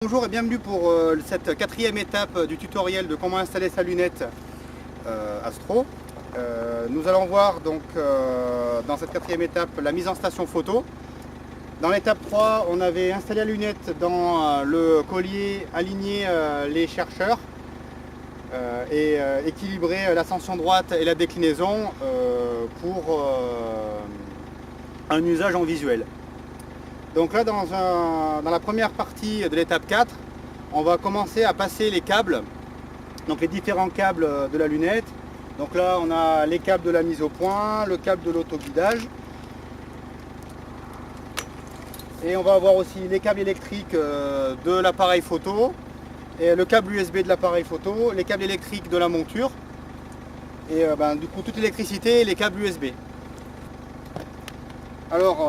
Bonjour et bienvenue pour cette quatrième étape du tutoriel de comment installer sa lunette Astro. Nous allons voir donc dans cette quatrième étape la mise en station photo. Dans l'étape 3, on avait installé la lunette dans le collier, aligné les chercheurs et équilibré l'ascension droite et la déclinaison pour un usage en visuel. Donc là, dans la première partie de l'étape 4, on va commencer à passer les câbles, donc les différents câbles de la lunette. Donc là, on a les câbles de la mise au point, le câble de l'autoguidage. Et on va avoir aussi les câbles électriques de l'appareil photo, et le câble USB de l'appareil photo, les câbles électriques de la monture, et du coup toute l'électricité et les câbles USB. Alors,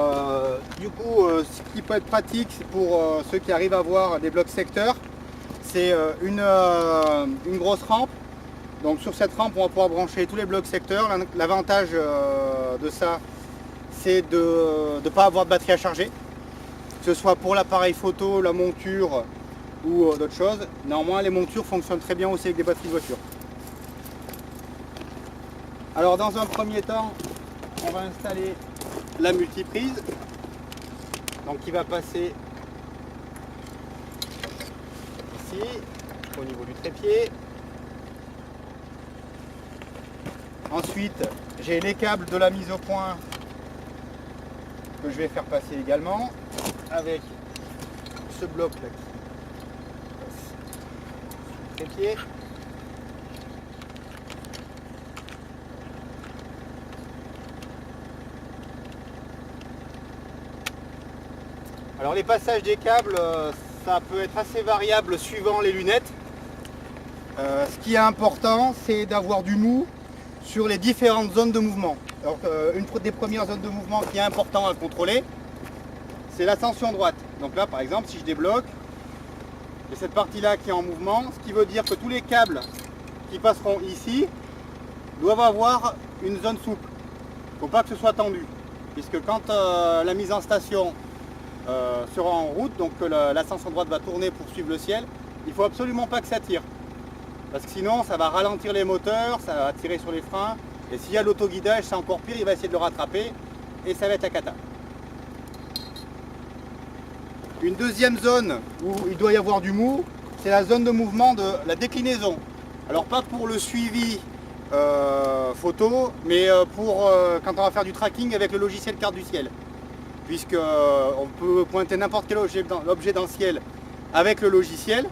ce qui peut être pratique pour ceux qui arrivent à avoir des blocs secteurs, c'est une grosse rampe. Donc sur cette rampe, on va pouvoir brancher tous les blocs secteurs. L'avantage de ça, c'est de ne pas avoir de batterie à charger, que ce soit pour l'appareil photo, la monture ou d'autres choses. Néanmoins, les montures fonctionnent très bien aussi avec des batteries de voiture. Alors, dans un premier temps, on va installer la multiprise, donc qui va passer ici au niveau du trépied. Ensuite, j'ai les câbles de la mise au point que je vais faire passer également avec ce bloc là qui passe sur le trépied. Alors les passages des câbles, ça peut être assez variable suivant les lunettes. Ce qui est important, c'est d'avoir du mou sur les différentes zones de mouvement. Alors, une des premières zones de mouvement qui est important à contrôler, c'est l'ascension droite. Donc là, par exemple, si je débloque, j'ai cette partie-là qui est en mouvement, ce qui veut dire que tous les câbles qui passeront ici doivent avoir une zone souple. Il ne faut pas que ce soit tendu, puisque quand la mise en station sera en route, donc l'ascension droite va tourner pour suivre le ciel, il ne faut absolument pas que ça tire, parce que sinon ça va ralentir les moteurs, ça va tirer sur les freins, et s'il y a l'autoguidage, c'est encore pire, il va essayer de le rattraper et ça va être à cata. Une deuxième zone où il doit y avoir du mou, c'est la zone de mouvement de la déclinaison. Alors pas pour le suivi photo, mais pour quand on va faire du tracking avec le logiciel carte du ciel, puisque on peut pointer n'importe quel objet dans le ciel avec le logiciel,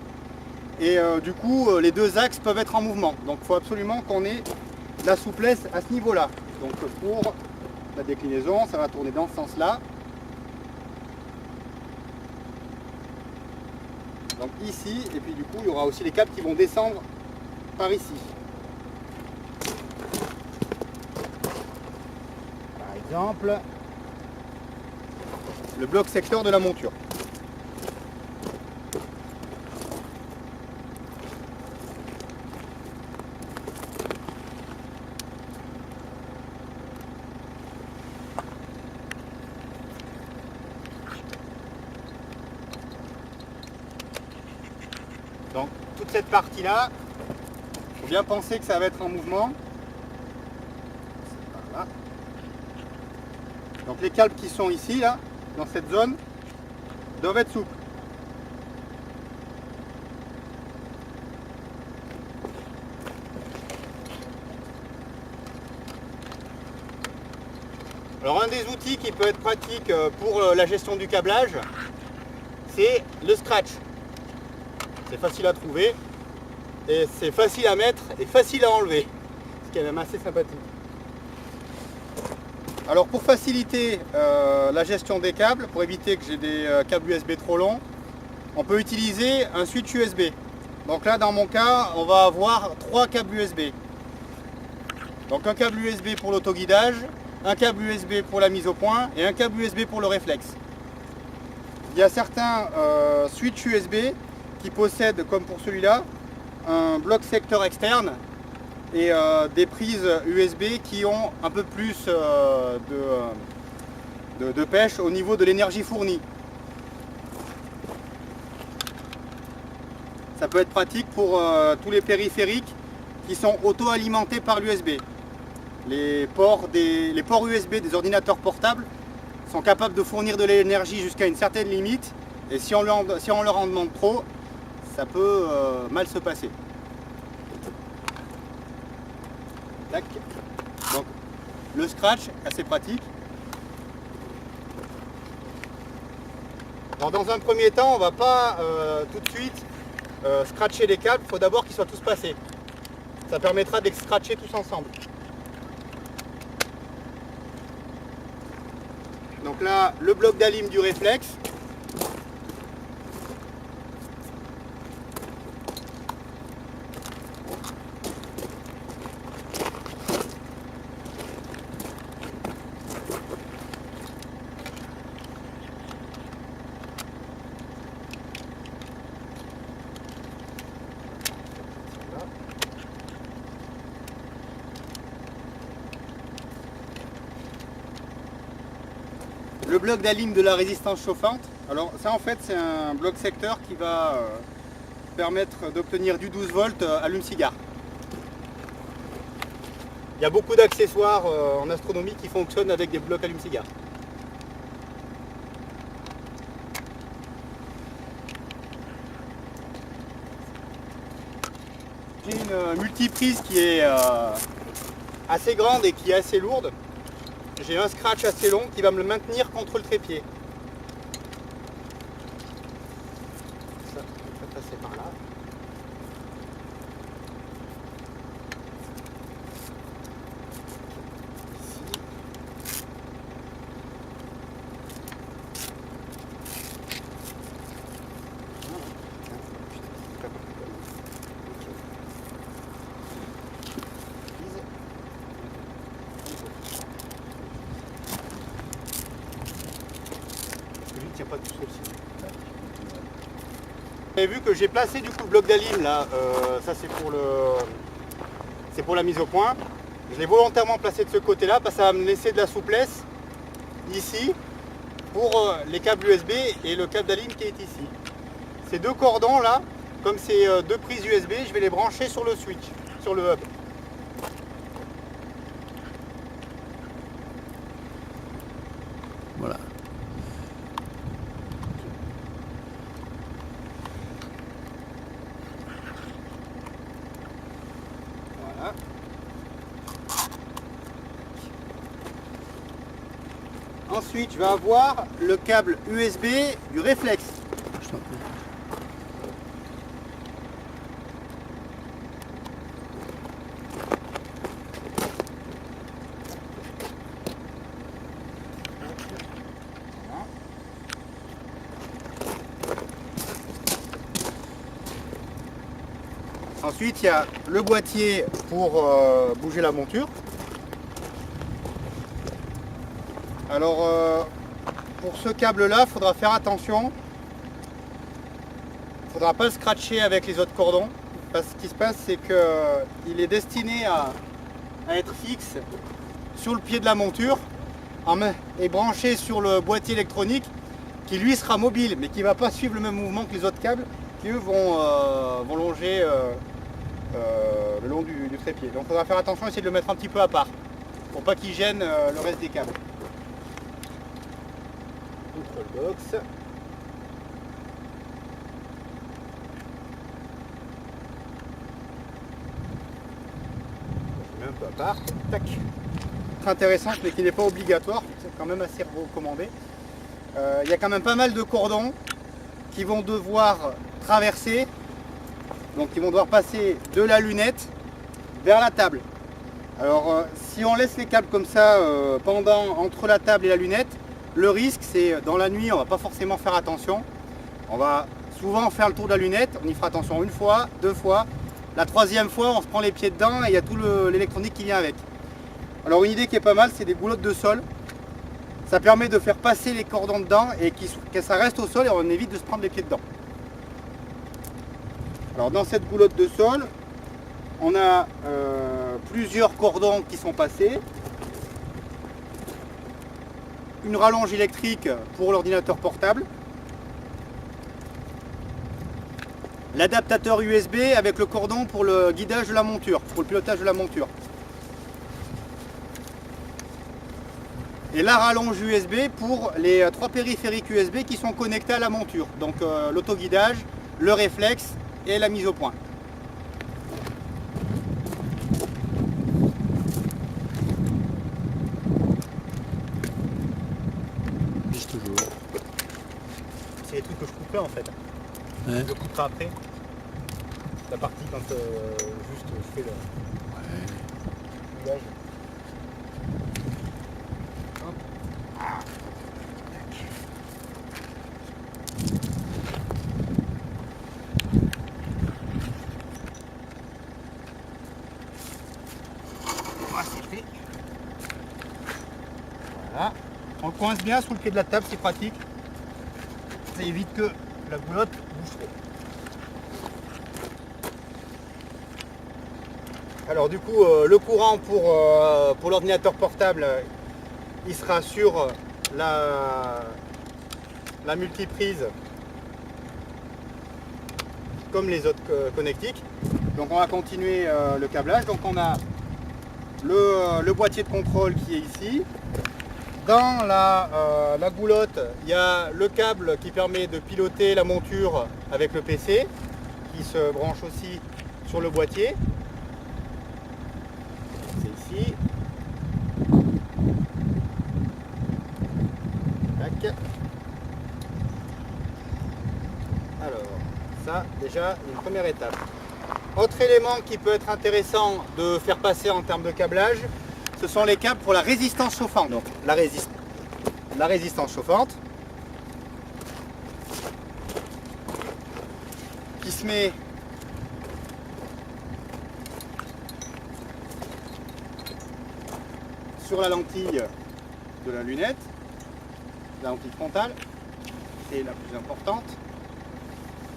et du coup les deux axes peuvent être en mouvement. Donc il faut absolument qu'on ait la souplesse à ce niveau-là. Donc pour la déclinaison, ça va tourner dans ce sens-là. Donc ici, et puis du coup il y aura aussi les câbles qui vont descendre par ici. Par exemple, le bloc secteur de la monture. Donc toute cette partie-là, il faut bien penser que ça va être en mouvement. C'est par là. Donc les câbles qui sont ici, là, dans cette zone, doivent être souples. Alors un des outils qui peut être pratique pour la gestion du câblage, c'est le scratch. C'est facile à trouver, et c'est facile à mettre et facile à enlever, ce qui est même assez sympathique. Alors pour faciliter la gestion des câbles, pour éviter que j'ai des câbles USB trop longs, on peut utiliser un switch USB. Donc là dans mon cas, on va avoir 3 câbles USB. Donc un câble USB pour l'autoguidage, un câble USB pour la mise au point et un câble USB pour le réflexe. Il y a certains switch USB qui possèdent, comme pour celui-là, un bloc secteur externe et des prises USB qui ont un peu plus de pêche au niveau de l'énergie fournie. Ça peut être pratique pour tous les périphériques qui sont auto-alimentés par l'USB. Les ports USB des ordinateurs portables sont capables de fournir de l'énergie jusqu'à une certaine limite, et si on leur en demande trop, ça peut mal se passer. Tac. Donc, le scratch, assez pratique. Alors, dans un premier temps, on ne va pas tout de suite scratcher les câbles, il faut d'abord qu'ils soient tous passés. Ça permettra de les scratcher tous ensemble. Donc là, le bloc d'alim du réflexe. Le bloc d'alim de la résistance chauffante. Alors ça en fait c'est un bloc secteur qui va permettre d'obtenir du 12 volts allume-cigare. Il y a beaucoup d'accessoires en astronomie qui fonctionnent avec des blocs allume-cigare. J'ai une multiprise qui est assez grande et qui est assez lourde. J'ai un scratch assez long qui va me le maintenir contre le trépied. Ça va passer par là. Ici. Il n'y a pas tout seul ici. Vous avez vu que j'ai placé du coup le bloc d'alim là, ça c'est pour la mise au point. Je l'ai volontairement placé de ce côté là parce que ça va me laisser de la souplesse ici pour les câbles USB et le câble d'alim qui est ici. Ces deux cordons là, comme c'est deux prises USB, je vais les brancher sur le switch, sur le hub. Voilà. Voilà. Ensuite, je vais avoir le câble USB du réflexe. Je t'en prie. Ensuite, il y a le boîtier pour bouger la monture. Alors, pour ce câble-là, il faudra faire attention. Il ne faudra pas le scratcher avec les autres cordons. Parce que ce qui se passe, c'est qu'il est destiné à être fixe sur le pied de la monture et branché sur le boîtier électronique qui lui sera mobile, mais qui ne va pas suivre le même mouvement que les autres câbles qui eux vont longer le long du trépied. Donc il faudra faire attention, essayer de le mettre un petit peu à part pour pas qu'il gêne le reste des câbles. Control box. Je mets un peu à part. Tac. Très intéressant, mais qui n'est pas obligatoire, c'est quand même assez recommandé. Il y a quand même pas mal de cordons qui vont devoir traverser, donc ils vont devoir passer de la lunette vers la table. Alors si on laisse les câbles comme ça pendant entre la table et la lunette, le risque c'est dans la nuit on va pas forcément faire attention. On va souvent faire le tour de la lunette, on y fera attention une fois, deux fois. La troisième fois on se prend les pieds dedans et il y a tout l'électronique qui vient avec. Alors une idée qui est pas mal, c'est des goulottes de sol. Ça permet de faire passer les cordons dedans et que ça reste au sol et on évite de se prendre les pieds dedans. Alors dans cette goulotte de sol, on a plusieurs cordons qui sont passés. Une rallonge électrique pour l'ordinateur portable. l'adaptateur USB avec le cordon pour le guidage de la monture, pour le pilotage de la monture. Et la rallonge USB pour les 3 périphériques USB qui sont connectés à la monture. Donc l'autoguidage, le réflexe et la mise au point. Juste toujours. C'est les trucs que je couperai en fait. Ouais. Je couperai après. La partie quand juste je fais le guidage. Voilà. On le coince bien sous le pied de la table, c'est pratique. Ça évite que la boulotte bouge trop. Alors du coup, le courant pour l'ordinateur portable, il sera sur la multiprise comme les autres connectiques. Donc on va continuer le câblage. Donc on a le boîtier de contrôle qui est ici. Dans la goulotte, il y a le câble qui permet de piloter la monture avec le PC, qui se branche aussi sur le boîtier. C'est ici. Tac. Alors, ça déjà une première étape. Autre élément qui peut être intéressant de faire passer en termes de câblage, ce sont les câbles pour la résistance chauffante. Donc la résistance chauffante qui se met sur la lentille de la lunette, la lentille frontale, c'est la plus importante.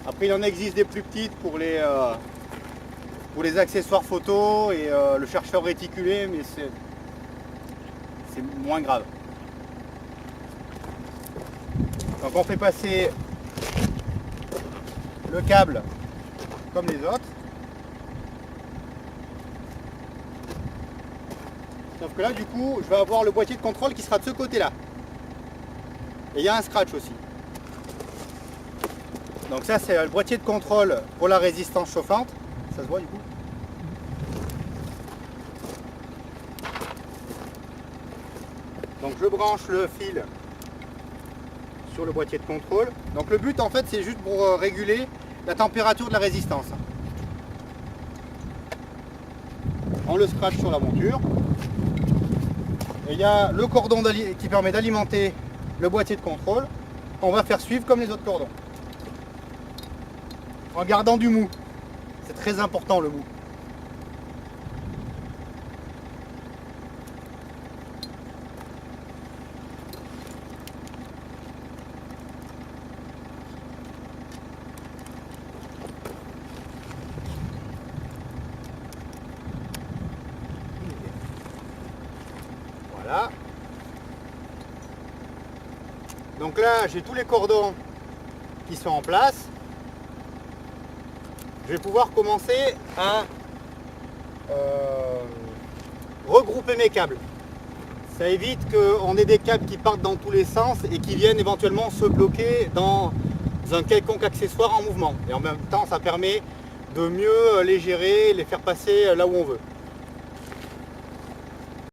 Après il en existe des plus petites pour les accessoires photo et le chercheur réticulé, mais c'est moins grave. Donc on fait passer le câble comme les autres. Sauf que là du coup je vais avoir le boîtier de contrôle qui sera de ce côté là. Et il y a un scratch aussi. Donc ça c'est le boîtier de contrôle pour la résistance chauffante. Ça se voit du coup. Donc je branche le fil sur le boîtier de contrôle. Donc le but en fait c'est juste pour réguler la température de la résistance. On le scratch sur la monture. Et il y a le cordon qui permet d'alimenter le boîtier de contrôle. On va faire suivre comme les autres cordons. En gardant du mou. C'est très important le mou. Voilà. Donc là, j'ai tous les cordons qui sont en place. Je vais pouvoir commencer à regrouper mes câbles. Ça évite qu'on ait des câbles qui partent dans tous les sens et qui viennent éventuellement se bloquer dans un quelconque accessoire en mouvement. Et en même temps, ça permet de mieux les gérer, les faire passer là où on veut.